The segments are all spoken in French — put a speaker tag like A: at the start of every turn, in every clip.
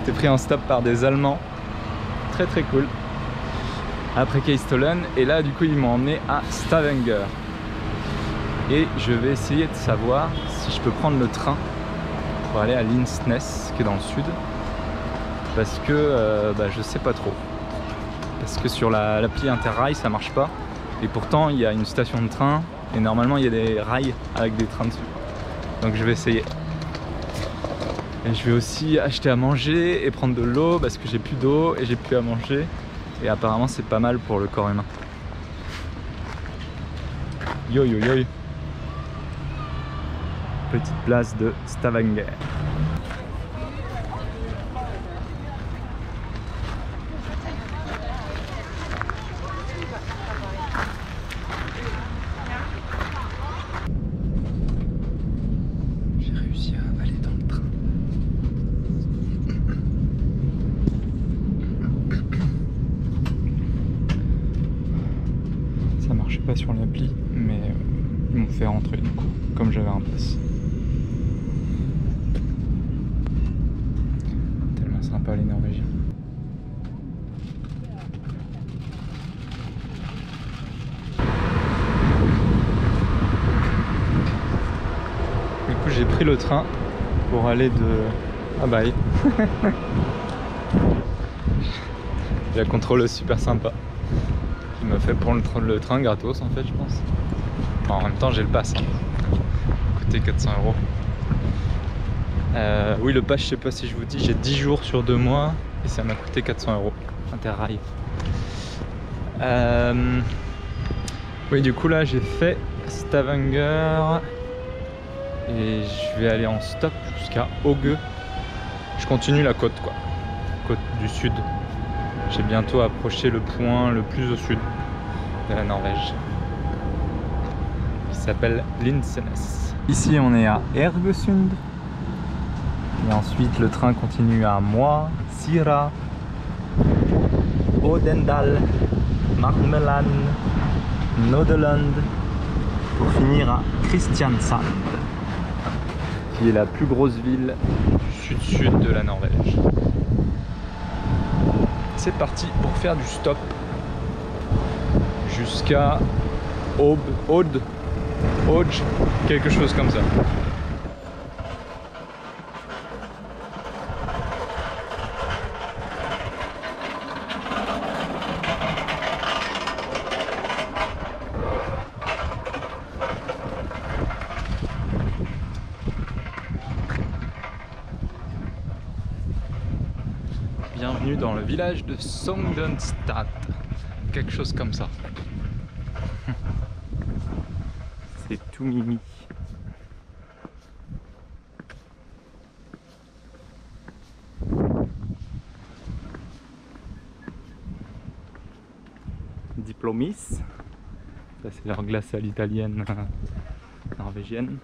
A: T'es pris en stop par des Allemands. Très très cool. Après Keistollen. Et là du coup ils m'ont emmené à Stavanger. Et je vais essayer de savoir si je peux prendre le train pour aller à Lindesnes, qui est dans le sud. Parce que je sais pas trop. Parce que sur l'appli Interrail ça marche pas. Et pourtant il y a une station de train. Et normalement il y a des rails avec des trains dessus. Donc je vais essayer. Et je vais aussi acheter à manger et prendre de l'eau parce que j'ai plus d'eau et j'ai plus à manger. Et apparemment c'est pas mal pour le corps humain. Yo yo yo. Petite place de Stavanger. J'ai réussi à aller dans le train. Ça marchait pas sur l'appli, mais ils m'ont fait rentrer du coup, comme j'avais un pass. Tellement sympa les Norvégiens. Du coup j'ai pris le train pour aller de... Ah bah il y a un contrôle super sympa. Il m'a fait pour le train gratos en fait je pense. Enfin, en même temps j'ai le pass. Coûté 400 €. Oui le pass je sais pas si je vous dis, j'ai 10 jours sur 2 mois et ça m'a coûté 400 € Interrail. Oui du coup là j'ai fait Stavanger et je vais aller en stop jusqu'à Åge. Je continue la côte quoi, côte du sud. J'ai bientôt approché le point le plus au sud de la Norvège, qui s'appelle Lindesnes. Ici on est à Egersund et ensuite le train continue à Moi, Sira, Odendal, Marmeland, Nodeland pour finir à Kristiansand, qui est la plus grosse ville du sud-sud de la Norvège. C'est parti pour faire du stop jusqu'à Aude, quelque chose comme ça. Bienvenue dans le village de Sogndonstad, quelque chose comme ça. C'est tout mimi. Diplomis, ça c'est leur glace à l'italienne norvégienne.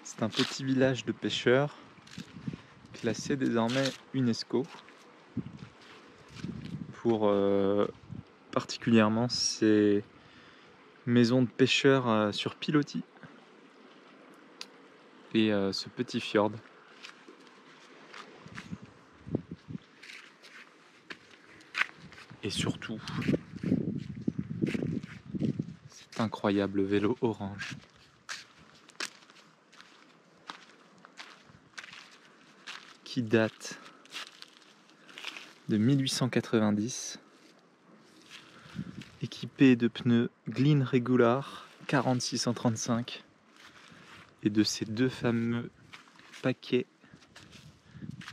A: C'est un petit village de pêcheurs, classé désormais UNESCO, pour particulièrement ces maisons de pêcheurs sur pilotis et ce petit fjord. Et surtout, cet incroyable vélo orange. Qui date de 1890, équipé de pneus Glyn Regular 4635 et de ces deux fameux paquets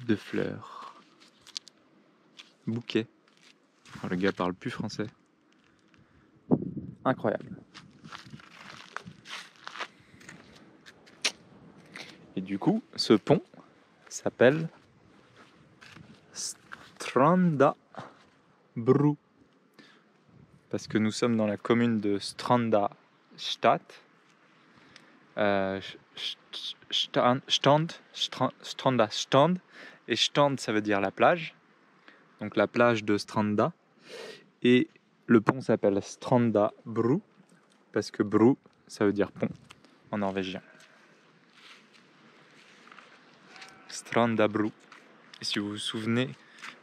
A: de fleurs. Bouquet. Oh, le gars parle plus français. Incroyable. Et du coup, ce pont s'appelle Stranda Bru. Parce que nous sommes dans la commune de Stranda Stad. Stranda Stand. Et Stand, ça veut dire la plage. Donc la plage de Stranda. Et le pont s'appelle Stranda Bru. Parce que Bru, ça veut dire pont en norvégien. Stranda Bru. Et si vous vous souvenez,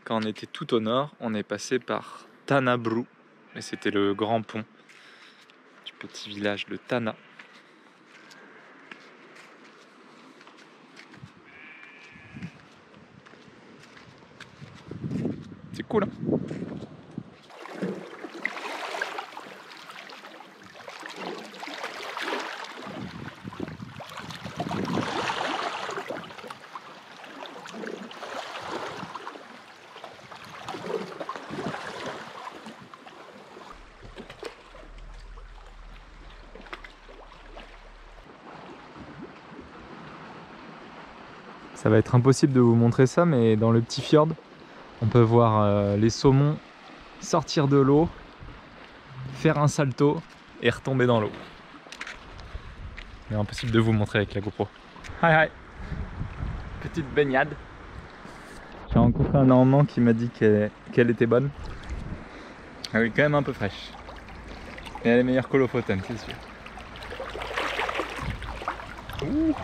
A: quand on était tout au nord, on est passé par Tanabru. Et c'était le grand pont du petit village de Tana. C'est cool, hein? Ça va être impossible de vous montrer ça, mais dans le petit fjord, on peut voir les saumons sortir de l'eau, faire un salto et retomber dans l'eau. Mais impossible de vous montrer avec la GoPro. Hi hi. Petite baignade. J'ai rencontré un Normand qui m'a dit qu'elle était bonne. Elle est quand même un peu fraîche. Et elle est meilleure que Lofoten, c'est sûr. Ouh.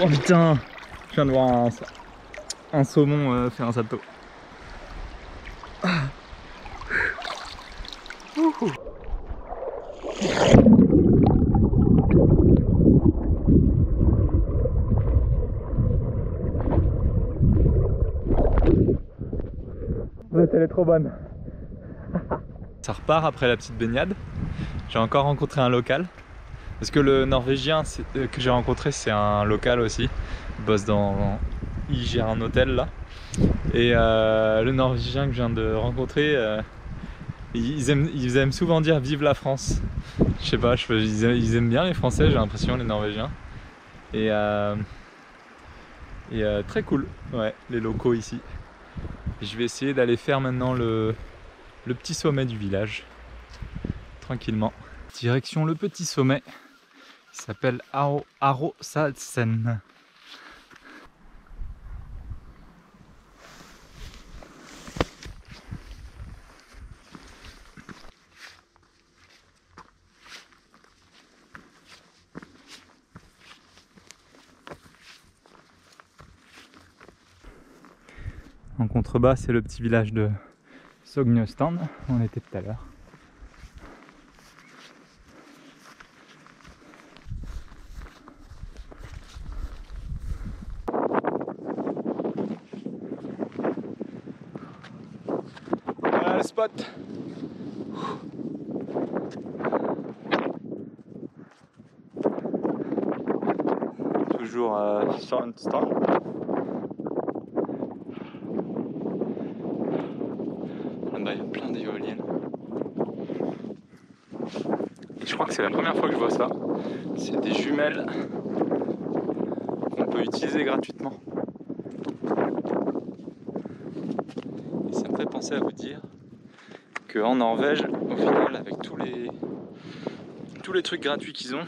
A: Oh putain, je viens de voir un saumon faire un salto. Elle est trop bonne. Ça repart après la petite baignade. J'ai encore rencontré un local. Parce que le Norvégien que j'ai rencontré, c'est un local aussi. Il gère un hôtel là. Et le Norvégien que je viens de rencontrer, ils aiment souvent dire vive la France. Je sais pas, ils aiment bien les Français, j'ai l'impression, les Norvégiens. Et très cool, ouais, les locaux ici. Et je vais essayer d'aller faire maintenant le petit sommet du village, tranquillement. Direction le petit sommet, qui s'appelle Arosalsen. En contrebas, c'est le petit village de Sognøstand où on était tout à l'heure. Voilà le spot. Toujours Sognøstand. Là-bas, il y a plein d'éoliennes. Et je crois que c'est la première fois que je vois ça. C'est des jumelles qu'on peut utiliser gratuitement. Et ça me fait penser à vous dire qu'en Norvège, au final, avec tous les trucs gratuits qu'ils ont,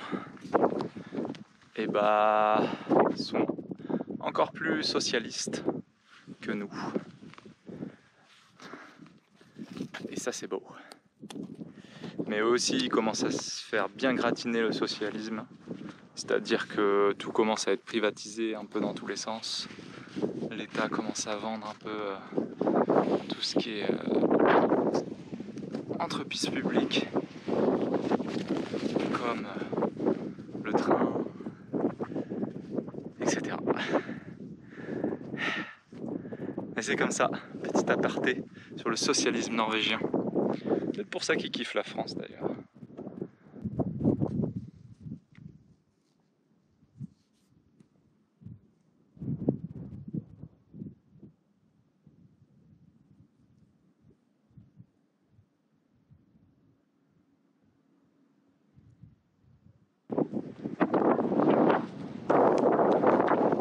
A: et bah, ils sont encore plus socialistes que nous. Et ça, c'est beau. Mais eux aussi, ils commencent à se faire bien gratiner le socialisme C'est-à-dire que tout commence à être privatisé un peu dans tous les sens. L'État commence à vendre un peu tout ce qui est entreprise publique, comme le train, etc. Et c'est comme ça, petit aparté sur le socialisme norvégien. C'est peut-être pour ça qu'ils kiffent la France d'ailleurs.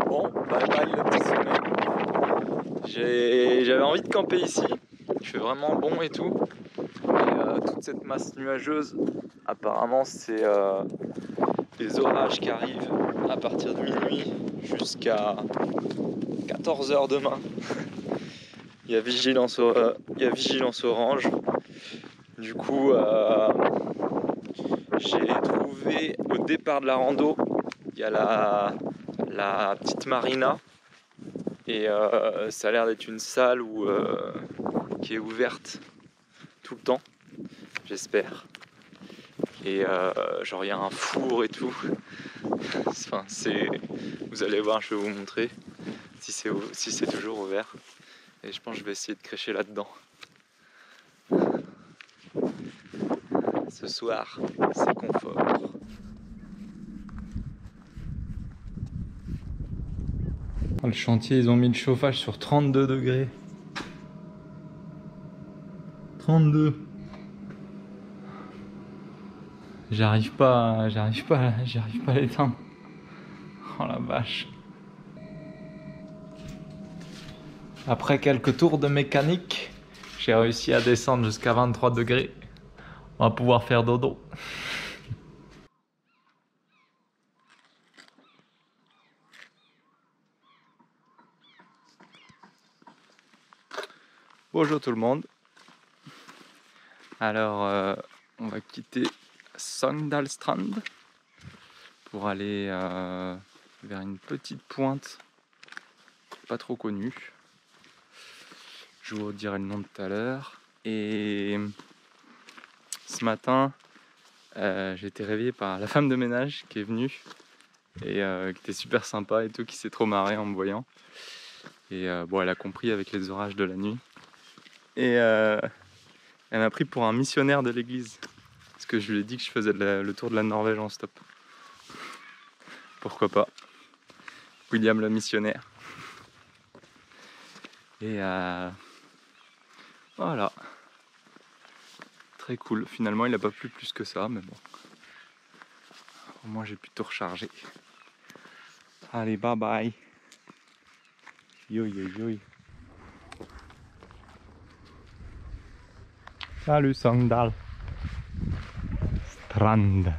A: Bon, bye bye le petit sommet. J'avais envie de camper ici, il fait vraiment bon et tout. Et toute cette masse nuageuse, apparemment c'est les orages qui arrivent à partir de minuit jusqu'à 14h demain. Il y a vigilance orange. Du coup, j'ai trouvé au départ de la rando, il y a la petite marina. Et ça a l'air d'être une salle qui est ouverte tout le temps, j'espère. Et genre il y a un four et tout. Enfin, vous allez voir, je vais vous montrer si c'est toujours ouvert. Et je pense que je vais essayer de crécher là-dedans. Ce soir, c'est confort. Le chantier, ils ont mis le chauffage sur 32 degrés. 32. J'arrive pas à l'éteindre. Oh la vache. Après quelques tours de mécanique, j'ai réussi à descendre jusqu'à 23 degrés. On va pouvoir faire dodo. Bonjour tout le monde. Alors, on va quitter Sogndalstrand pour aller vers une petite pointe pas trop connue. Je vous redirai le nom tout à l'heure. Et ce matin, j'ai été réveillé par la femme de ménage qui est venue et qui était super sympa et tout, qui s'est trop marrée en me voyant. Et bon, elle a compris avec les orages de la nuit. Et elle m'a pris pour un missionnaire de l'église. Parce que je lui ai dit que je faisais le tour de la Norvège en stop. Pourquoi pas. William le missionnaire. Et voilà. Très cool. Finalement, il n'a pas plu plus que ça, mais bon. Au moins, j'ai pu tout recharger. Allez, bye bye. Yo yo yo. Salut Sogndal. Strand.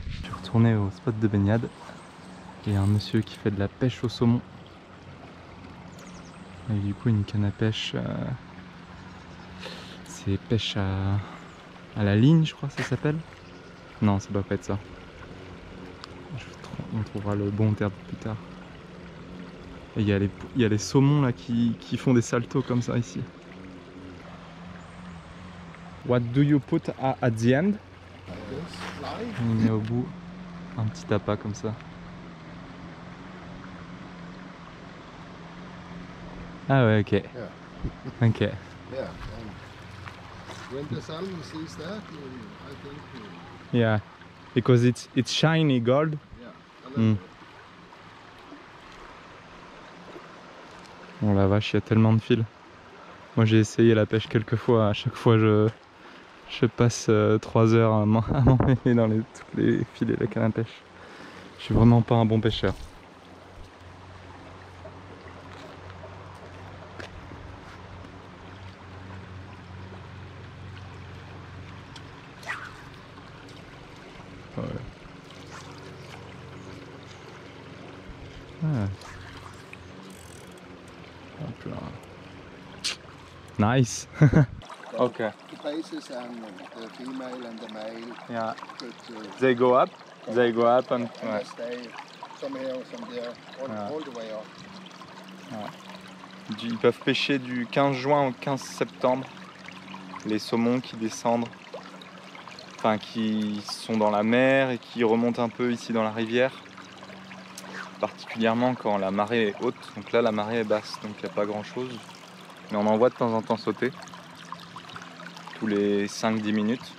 A: Je suis retourné au spot de baignade. Il y a un monsieur qui fait de la pêche au saumon. Et du coup une canne à pêche, c'est pêche à la ligne, je crois que ça s'appelle. Non, ça doit pas être ça. On trouvera le bon terme plus tard. Et il y a les saumons là qui font des saltos comme ça ici. What do you put at the end? On met au bout un petit appât comme ça. Ah ouais, ok.
B: Yeah.
A: Ok.
B: Yeah. When the sun sees that, I think.
A: Yeah, because it's shiny gold.
B: Yeah.
A: Bon la vache, il y a tellement de fils. Moi j'ai essayé la pêche quelques fois, à chaque fois je passe 3 heures à m'emmêler dans tous les filets de la canne à pêche. Je suis vraiment pas un bon pêcheur. Ah. Hop là. Nice. Okay.
B: The faces and the female and the male
A: Yeah.
B: could
A: They go up. They go up and
B: they stay some here, some there, all the way up.
A: Ils peuvent pêcher du 15 juin au 15 septembre. Les saumons qui descendent, enfin qui sont dans la mer et qui remontent un peu ici dans la rivière. Particulièrement quand la marée est haute. Donc là la marée est basse, donc il n'y a pas grand chose. Mais on en voit de temps en temps sauter. Tous les 5-10 minutes.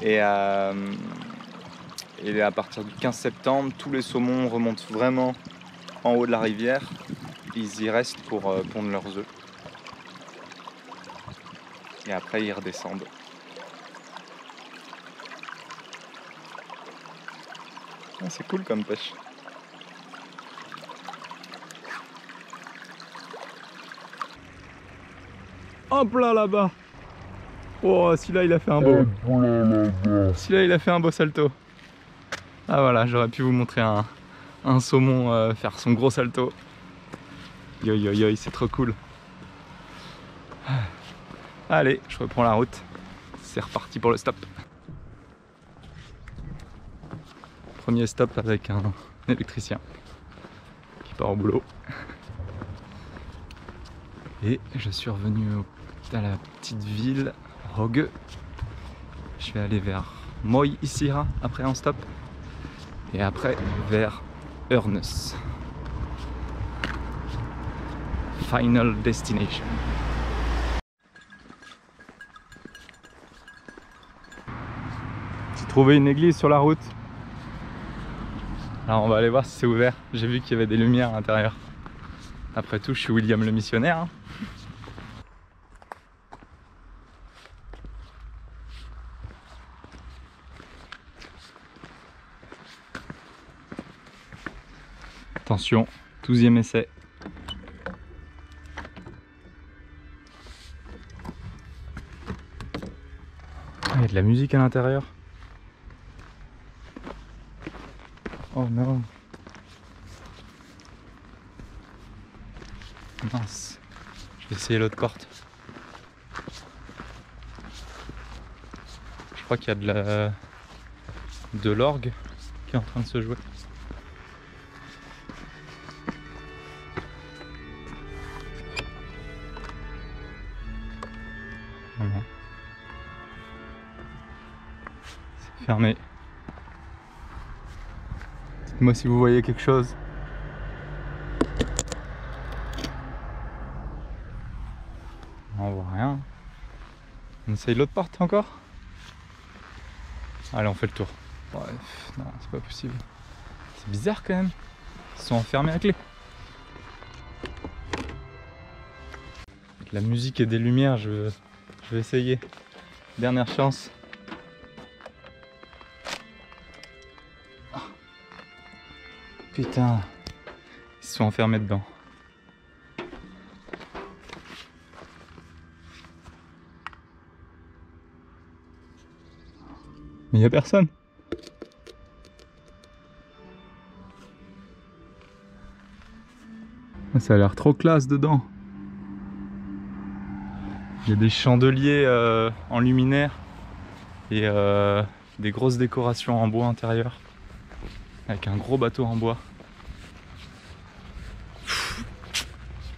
A: Et à partir du 15 septembre, tous les saumons remontent vraiment en haut de la rivière. Ils y restent pour pondre leurs œufs. Et après ils redescendent. Ah, c'est cool comme pêche. Hop là là-bas. Oh, celui-là il a fait un beau. Celui-là il a fait un beau salto. Ah voilà, j'aurais pu vous montrer un saumon faire son gros salto. Yo yo yo, c'est trop cool. Allez, je reprends la route. C'est reparti pour le stop. Premier stop avec un électricien qui part au boulot. Et je suis revenu à la petite ville Rogue. Je vais aller vers Moi Isira après un stop. Et après vers Ørnes. Final destination. J'ai trouvé une église sur la route. Alors on va aller voir si c'est ouvert. J'ai vu qu'il y avait des lumières à l'intérieur. Après tout, je suis William le missionnaire. Hein. Attention, 12e essai. Il y a de la musique à l'intérieur. Oh non. Mince. Je vais essayer l'autre porte. Je crois qu'il y a de l'orgue qui est en train de se jouer. Voilà. C'est fermé. Dites-moi si vous voyez quelque chose. On voit rien. On essaye l'autre porte encore. Allez, on fait le tour. Bref, non, c'est pas possible. C'est bizarre quand même. Ils sont enfermés à clé. Avec la musique et des lumières, je vais essayer. Dernière chance. Oh. Putain. Ils se sont enfermés dedans. Mais il n'y a personne. Ça a l'air trop classe dedans. Il y a des chandeliers en luminaire et des grosses décorations en bois intérieur avec un gros bateau en bois. Pff,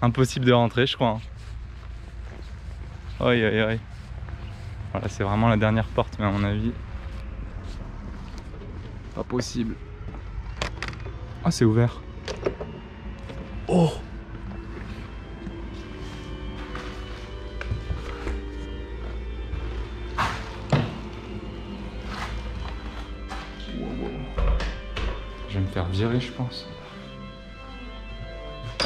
A: impossible de rentrer, je crois. Aïe aïe aïe. Voilà, c'est vraiment la dernière porte, mais à mon avis, pas possible. Ah, c'est ouvert. Oh! Je vais me faire virer, je pense. Je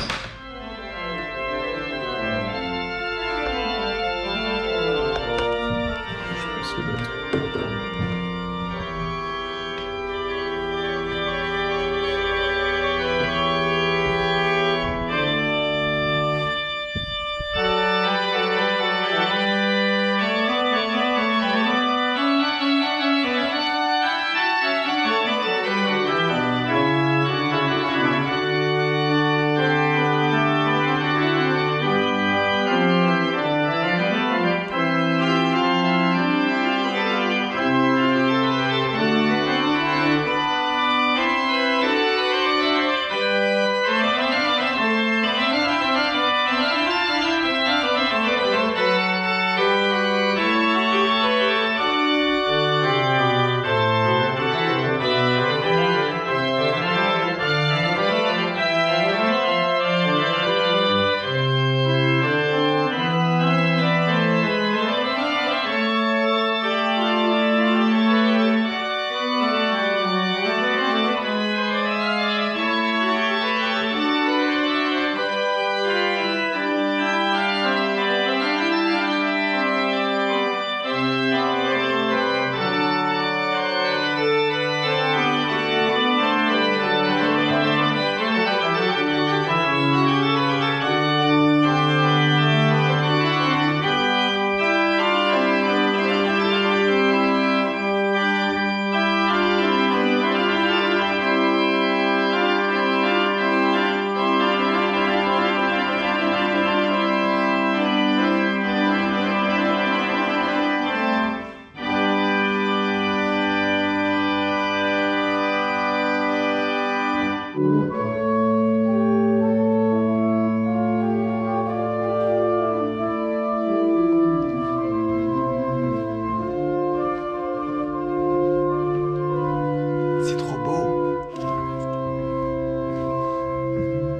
A: pense que l'autre.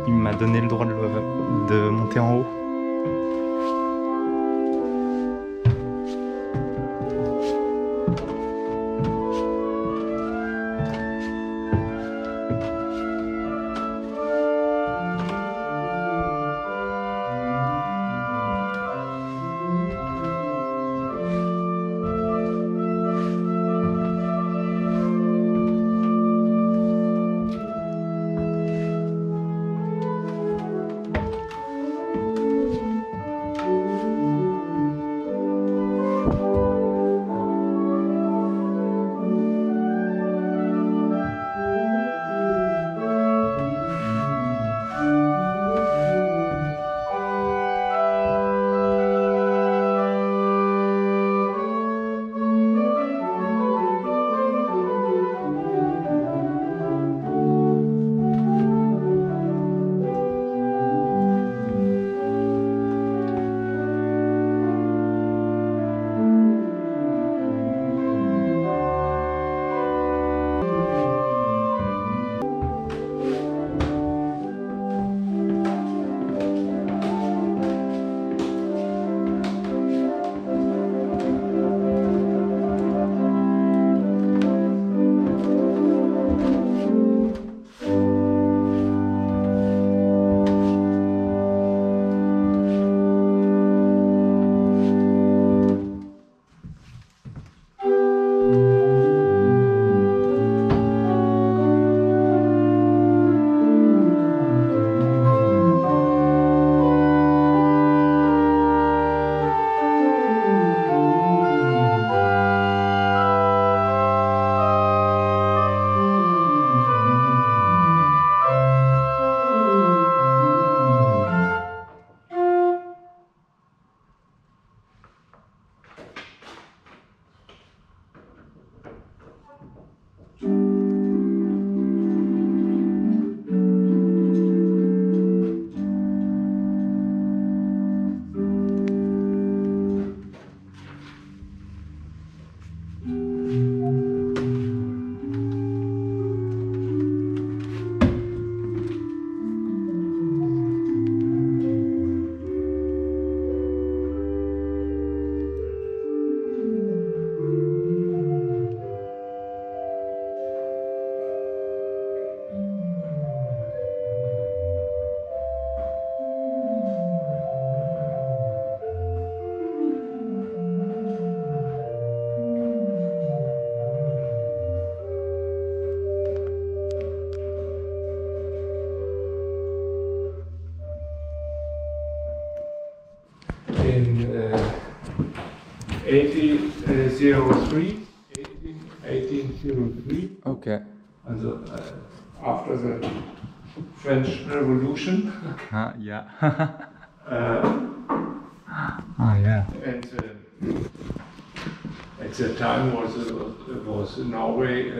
A: il m'a donné le droit de monter en haut.
C: In 1803.
A: Okay.
C: Also, after the French Revolution.
A: Yeah. Yeah.
C: And at that time was Norway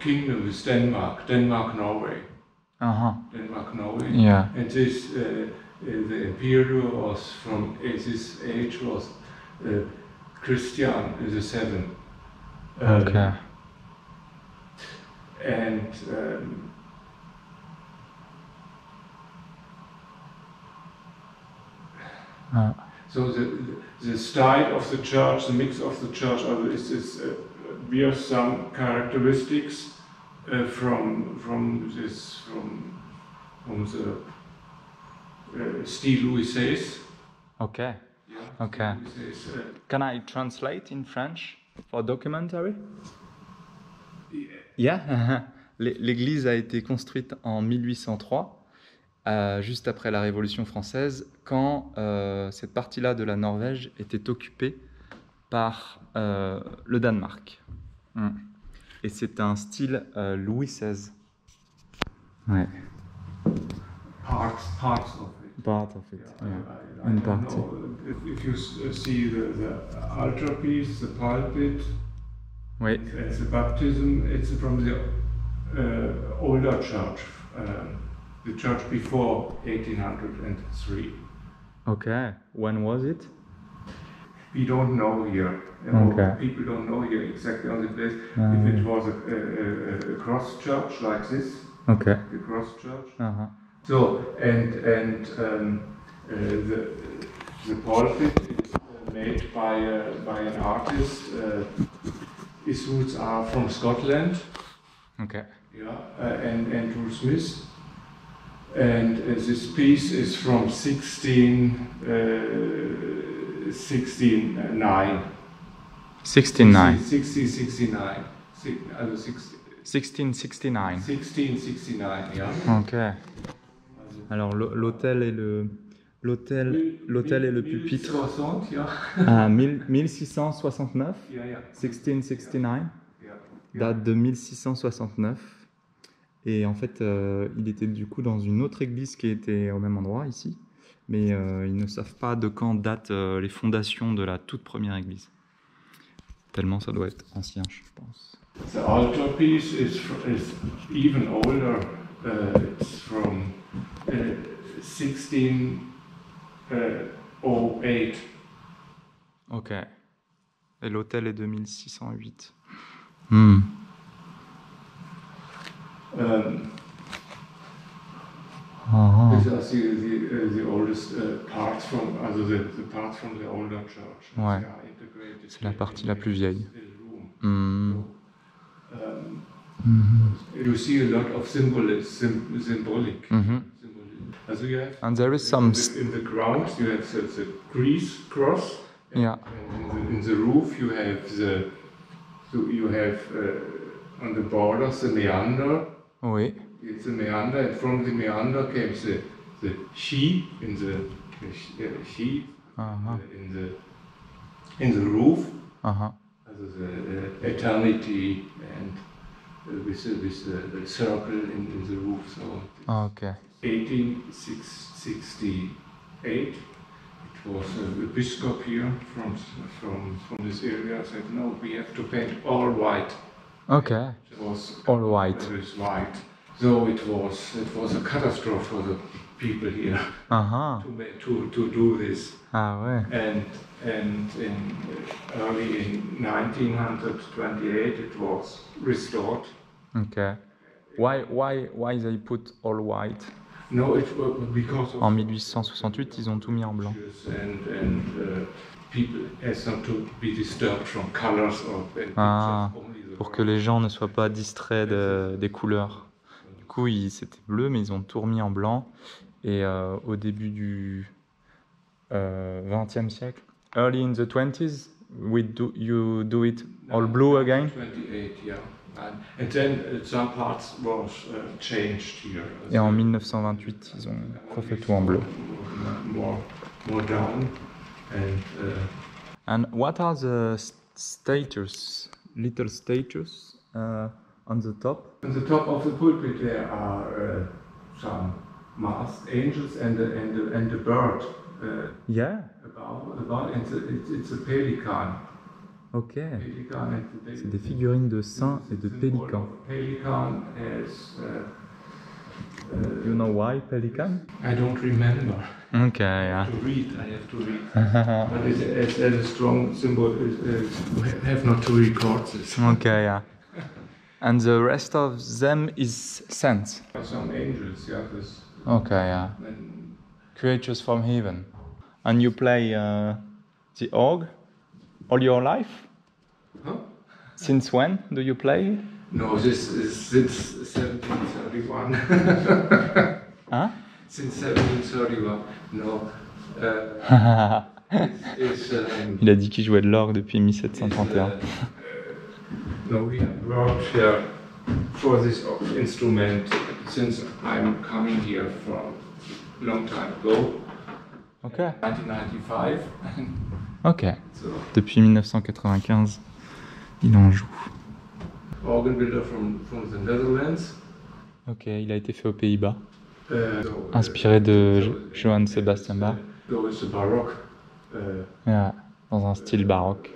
C: kingdom with Denmark, Norway. Denmark, Norway.
A: Yeah.
C: And this the emperor was from this age was Christian the Seventh.
A: Okay.
C: And so the style of the church, the mix of the church, bears some characteristics from the style Louis XVI.
A: Okay.
C: Yeah,
A: Okay.
C: Louis XVI,
A: Can I translate in French for documentary?
C: yeah.
A: Yeah. L'église a été construite en 1803, juste après la Révolution française, quand cette partie-là de la Norvège était occupée par le Danemark. Et c'est un style Louis XVI. Ouais.
C: Parts of it.
A: Part of it.
C: I
A: Une
C: don't
A: partie.
C: know if you see the altarpiece, the pulpit,
A: Oui.
C: it's the baptism. It's from the older church, the church before 1803.
A: Okay. When was it?
C: we don't know here.
A: Okay.
C: People don't know here exactly on the place.
A: Ah,
C: If it
A: oui.
C: was a cross church like this,
A: Ok.
C: the cross church.
A: Uh-huh.
C: So the pulpit is made by an artist. His roots are from Scotland.
A: Ok.
C: Yeah, and Andrew Smith. And this piece is from 1609.
A: 69.
C: 1669.
A: 1669.
C: 1669, yeah.
A: Ok. Alors l'hôtel et le pupitre
C: 60, yeah.
A: à 1669,
C: Yeah, yeah.
A: 1669,
C: Yeah.
A: date de 1669. Et en fait, il était du coup dans une autre église qui était au même endroit ici, mais ils ne savent pas de quand datent les fondations de la toute première église. Tellement ça doit être ancien, je pense.
C: The altarpiece is even older. It's from 1608.
A: Ok. Et l'hôtel est de 1608. Hmm.
C: These are the oldest parts from, the parts from the older church.
A: Ouais.
C: They are integrated
A: C'est la
C: in
A: partie la plus vieille.
C: the room.
A: Hmm.
C: You see a lot of symbolic.
A: Mhm.
C: Also you have
A: And there is some...
C: in the ground you have the cross.
A: Yeah.
C: And in the roof you have on the borders the meander.
A: Oui.
C: It's a meander, and from the meander came the sheep in the sheep
A: Uh-huh.
C: in the roof.
A: Uh-huh.
C: Also the eternity and with the circle in the roof. So
A: Ok.
C: 1868, it was a bishop here from this area said, no, we have to paint all white.
A: Ok.
C: It was
A: All white.
C: It was white. So it was a catastrophe for the people here
A: Uh-huh.
C: to do this.
A: Ah ouais.
C: And early in 1928 it was restored.
A: Ok. Why they put all white?
C: No, it was because of
A: En 1868, ils ont tout mis en blanc.
C: and people has not to be disturbed from colors or
A: Ah,
C: only the
A: pour que les gens ne soient pas distraits des couleurs. Du coup, c'était bleu, mais ils ont tout remis en blanc. Et au début du 20e siècle, early in the 20s, you do it all blue again?
C: 28, yeah. And then some parts was changed here.
A: Et en 1928, ils ont refait tout en bleu.
C: More down.
A: And what are the little statues on the top?
C: On the top of the pulpit there are some masked angels and a bird.
A: Yeah.
C: About and it's a pelican.
A: Ok.
C: Pelican and
A: C'est des figurines de saints et de pélicans.
C: Pelican has.
A: You know why pelican?
C: I don't remember.
A: Ok, yeah.
C: I have to read. But it's a strong symbol. We have not to record this.
A: Ok, yeah. And the rest of them is saints.
C: Some angels, yeah.
A: Ok, yeah.
C: And
A: Creatures from heaven. And you play the org all your life?
C: huh?
A: Since when do you play?
C: No, this is since 1731.
A: Huh?
C: Since 1731. No. It's,
A: Il a dit qu'il jouait de l'orgue depuis 1731.
C: no, we have worked here for this instrument since I'm coming here from a long time ago,
A: Ok.
C: 1995.
A: Ok.
C: So,
A: Depuis 1995, il en joue.
C: organ builder from the Netherlands.
A: Ok, il a été fait aux Pays-Bas.
C: So,
A: Inspiré de Johann Sebastian Bach.
C: So it's a baroque.
A: Yeah, dans un style baroque.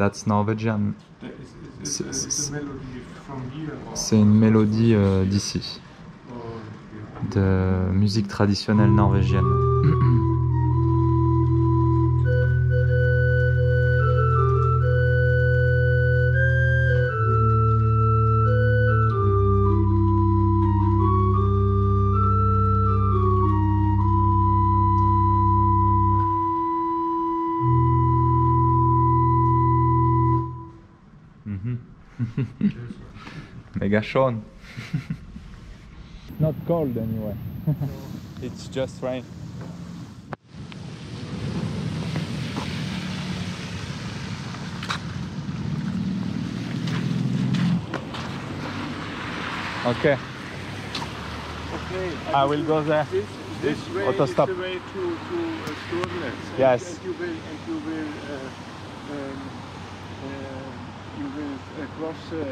A: That's Norwegian.
C: It's a melody from here.
A: C'est une mélodie d'ici, de musique traditionnelle norvégienne. Mega Sean. It's not cold anyway. It's just rain. Okay, I will go there.
C: This way
A: Auto
C: is
A: stop.
C: the way to Sturnes.
A: Yes.
C: And you will cross the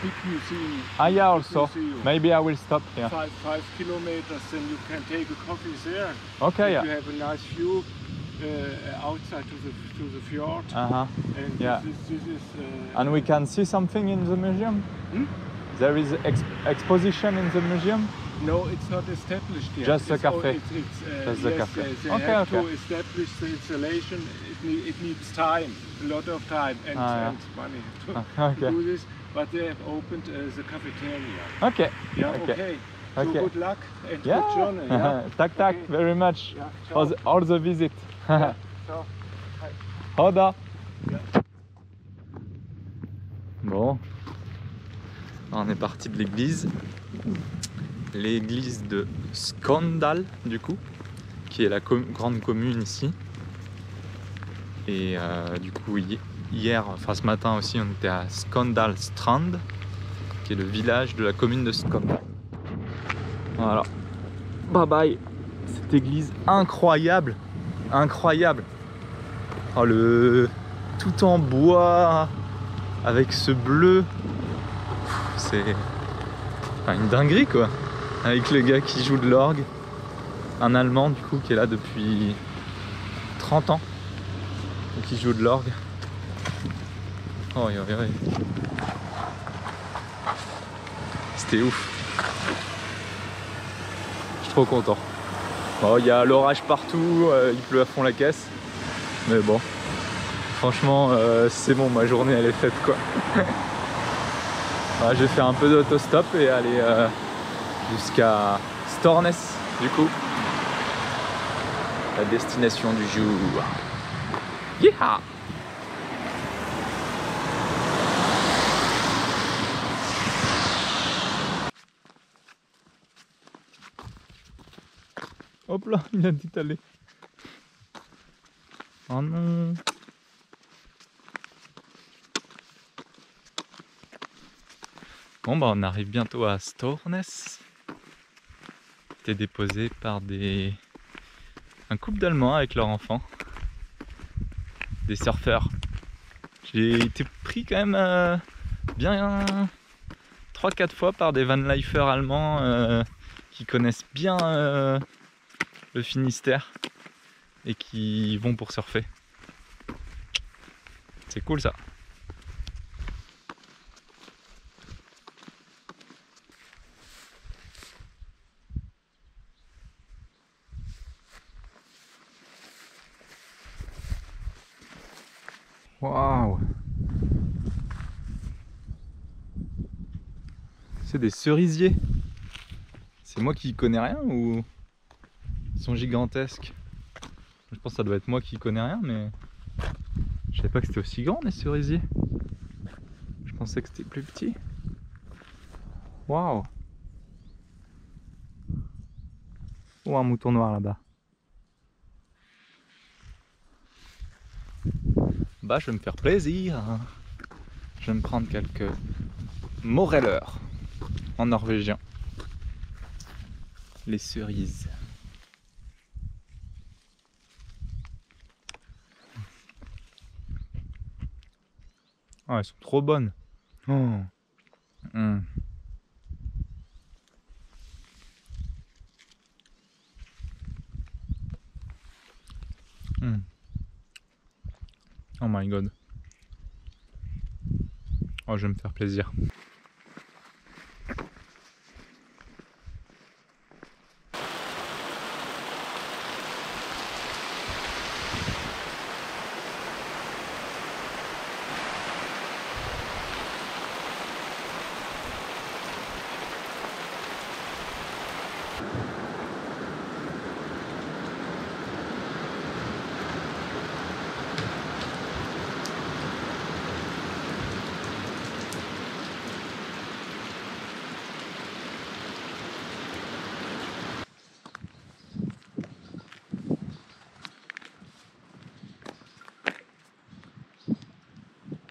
C: big museum.
A: Ah yeah, also.
C: Museum.
A: Maybe I will stop here.
C: 5 kilometers, then you can take a coffee there.
A: Okay,
C: You
A: yeah.
C: have a nice view outside to the fjord.
A: Uh-huh.
C: And
A: Yeah.
C: this is
A: And we can see something in the museum?
C: Hmm?
A: There is exposition in the museum?
C: no, it's not established yet.
A: Just the
C: It's all-
A: cafe.
C: It's
A: Just the
C: yes,
A: cafe.
C: They
A: Okay,
C: have
A: okay.
C: to establish the installation. It needs time, a lot of time and,
A: yeah.
C: and money to,
A: Okay.
C: to do this. But they have opened the cafeteria.
A: Okay.
C: Yeah,
A: Okay.
C: okay. So
A: Okay.
C: good luck and
A: Yeah.
C: good journey. Yeah.
A: Tak, tak,
C: Okay.
A: very much.
C: Yeah,
A: For
C: ciao.
A: all the visit.
C: Yeah, ciao.
A: Hoda.
C: Yeah.
A: Bon. On est parti de l'église. L'église de Skandal, du coup, qui est la grande commune ici. Et du coup, hier, enfin ce matin aussi, on était à Skandal Strand, qui est le village de la commune de Skandal. Voilà. Bye bye. Cette église incroyable. Incroyable. Oh, tout en bois, avec ce bleu. C'est une dinguerie quoi. Avec le gars qui joue de l'orgue. Un Allemand du coup qui est là depuis 30 ans. Et qui joue de l'orgue. Oh, oui, oui, oui. C'était ouf. Je suis trop content. Bon, il y a l'orage partout, il pleut à fond la caisse. Mais bon, franchement, c'est bon, ma journée elle est faite quoi. Voilà, je vais faire un peu d'autostop et aller jusqu'à Stornes du coup. La destination du jour. Yeeha! Hop là, il a dit aller. Oh non. Bon bah on arrive bientôt à Stornes. C'était déposé par un couple d'Allemands avec leur enfant. Des surfeurs. J'ai été pris quand même bien 3-4 fois par des vanlifers allemands qui connaissent bien le Finistère et qui vont pour surfer. C'est cool ça. Waouh! C'est des cerisiers. C'est moi qui connais rien ou ils sont gigantesques? Je pense que ça doit être moi qui connais rien, mais je savais pas que c'était aussi grand les cerisiers. Je pensais que c'était plus petit. Waouh! Oh, un mouton noir là-bas. Bah, je vais me faire plaisir. Je vais me prendre quelques morelleurs en norvégien. Les cerises. Ah, elles sont trop bonnes. Oh. Mm. Mm. Oh my god. Oh, je vais me faire plaisir.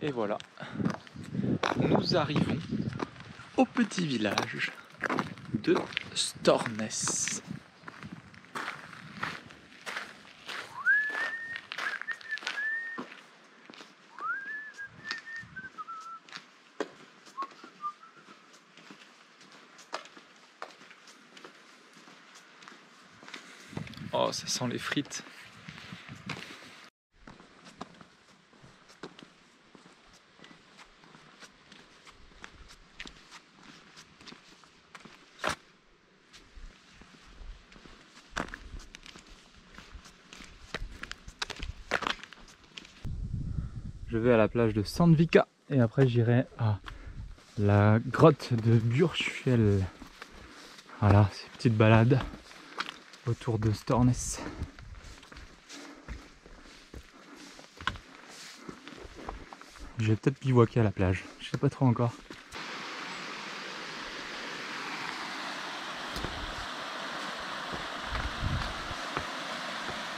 A: Et voilà, nous arrivons au petit village de Stornes. Oh, ça sent les frites. Je vais à la plage de Sandvika et après j'irai à la grotte de Burchfjell. Voilà, ces petites balades autour de Stornes. Je vais peut-être bivouaquer à la plage, je sais pas trop encore.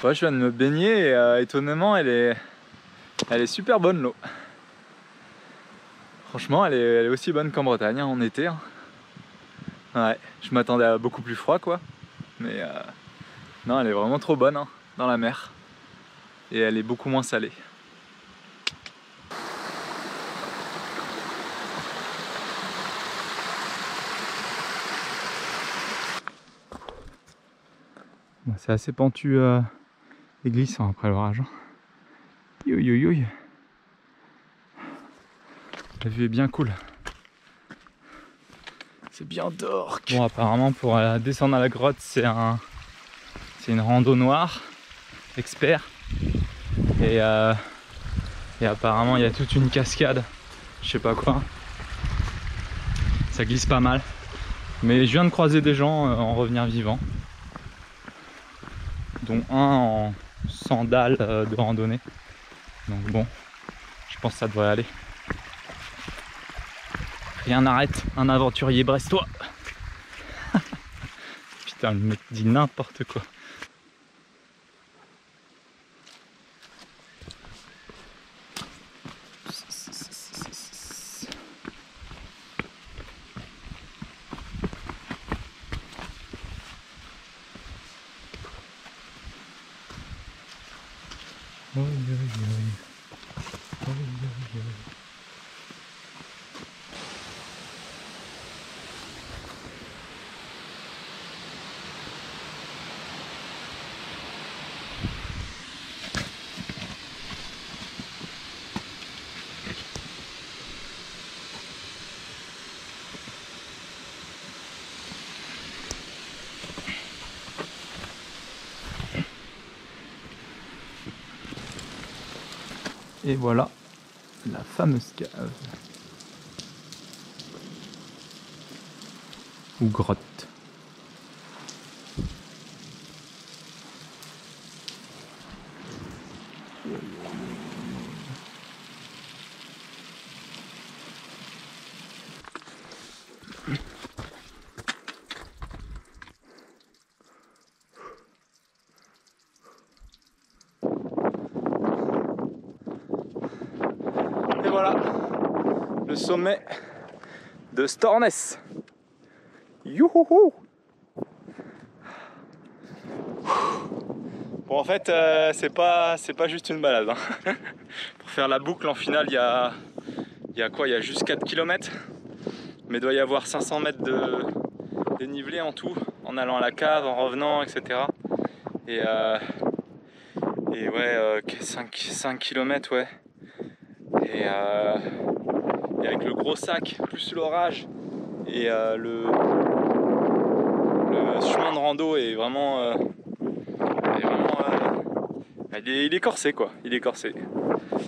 A: Ouais, je viens de me baigner et étonnamment elle est super bonne l'eau. Franchement elle est aussi bonne qu'en Bretagne hein, en été. Hein. Ouais, je m'attendais à beaucoup plus froid quoi. Mais non, elle est vraiment trop bonne hein, dans la mer. Et elle est beaucoup moins salée. Bon, c'est assez pentu et glissant après l'orage. Youi youi youi. La vue est bien cool. C'est bien d'or. Bon, apparemment pour descendre à la grotte, c'est une rando noire, expert. Et apparemment il y a toute une cascade, je sais pas quoi. Ça glisse pas mal. Mais je viens de croiser des gens en revenir vivant. Dont un en sandales de randonnée. Donc bon, je pense que ça devrait aller. Rien n'arrête un aventurier brestois. Putain, le mec dit n'importe quoi. Oui, oui, oui. Oui, oui, oui. Et voilà la fameuse cave ou grotte. Et voilà le sommet de Stornes. Youhouhou. Bon, en fait c'est pas juste une balade hein. Pour faire la boucle en finale il y a quoi, il y a juste 4 km, mais il doit y avoir 500 mètres de dénivelé en tout, en allant à la cave, en revenant, etc. Et ouais, 5 km, ouais. Et avec le gros sac, plus l'orage, et le chemin de rando est vraiment, il est corsé quoi, il est corsé.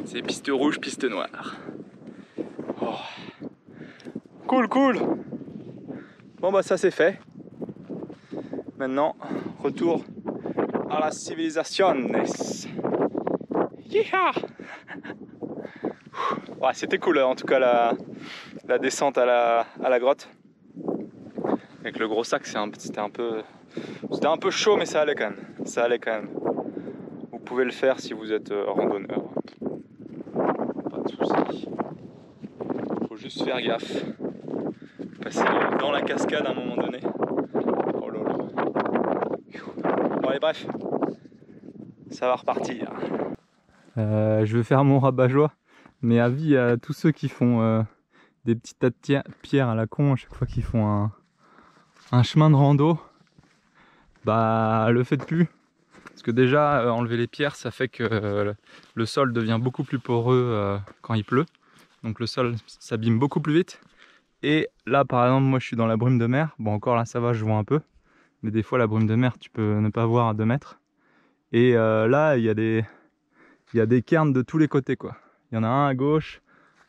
A: C'est piste rouge, piste noire. Oh. Cool, cool. Bon bah ça c'est fait. Maintenant, retour à la civilisation. Yeah. Ouais, c'était cool en tout cas la descente à la grotte. Avec le gros sac, c'était un peu chaud, mais ça allait quand même. Ça allait quand même. Vous pouvez le faire si vous êtes randonneur. Pas de soucis. Faut juste faire gaffe. Passer dans la cascade à un moment donné. Oh là là. Bon allez bref, ça va repartir. Je vais faire mon rabat-joie, mais avis à tous ceux qui font des petits tas de pierres à la con à chaque fois qu'ils font un chemin de rando. Bah le faites plus. Parce que déjà enlever les pierres ça fait que le sol devient beaucoup plus poreux quand il pleut. Donc le sol s'abîme beaucoup plus vite. Et là par exemple moi je suis dans la brume de mer. Bon encore là ça va, je vois un peu. Mais des fois la brume de mer tu peux ne pas voir à 2 mètres. Et là il y a des cairns de tous les côtés quoi. Il y en a un à gauche,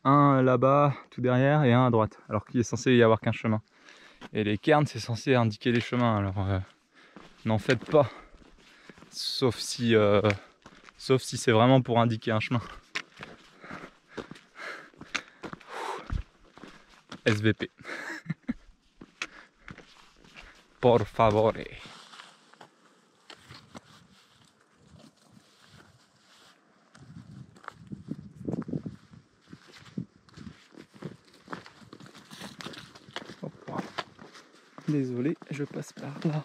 A: un là-bas tout derrière et un à droite. Alors qu'il est censé y avoir qu'un chemin. Et les cairns c'est censé indiquer les chemins. Alors n'en faites pas. Sauf si c'est vraiment pour indiquer un chemin. SVP. Por favore. Désolé, je passe par là.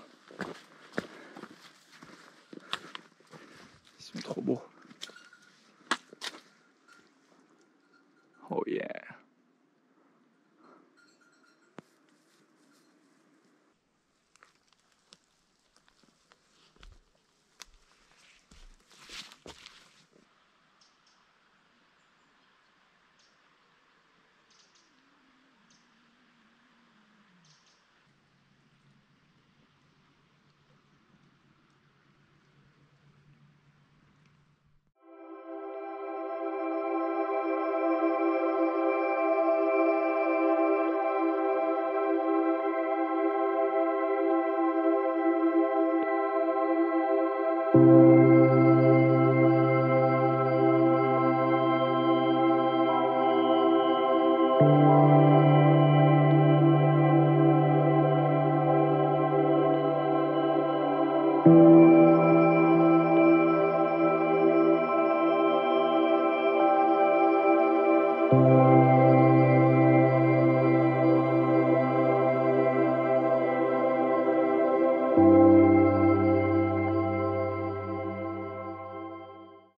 A: Ils sont trop beaux. Oh yeah.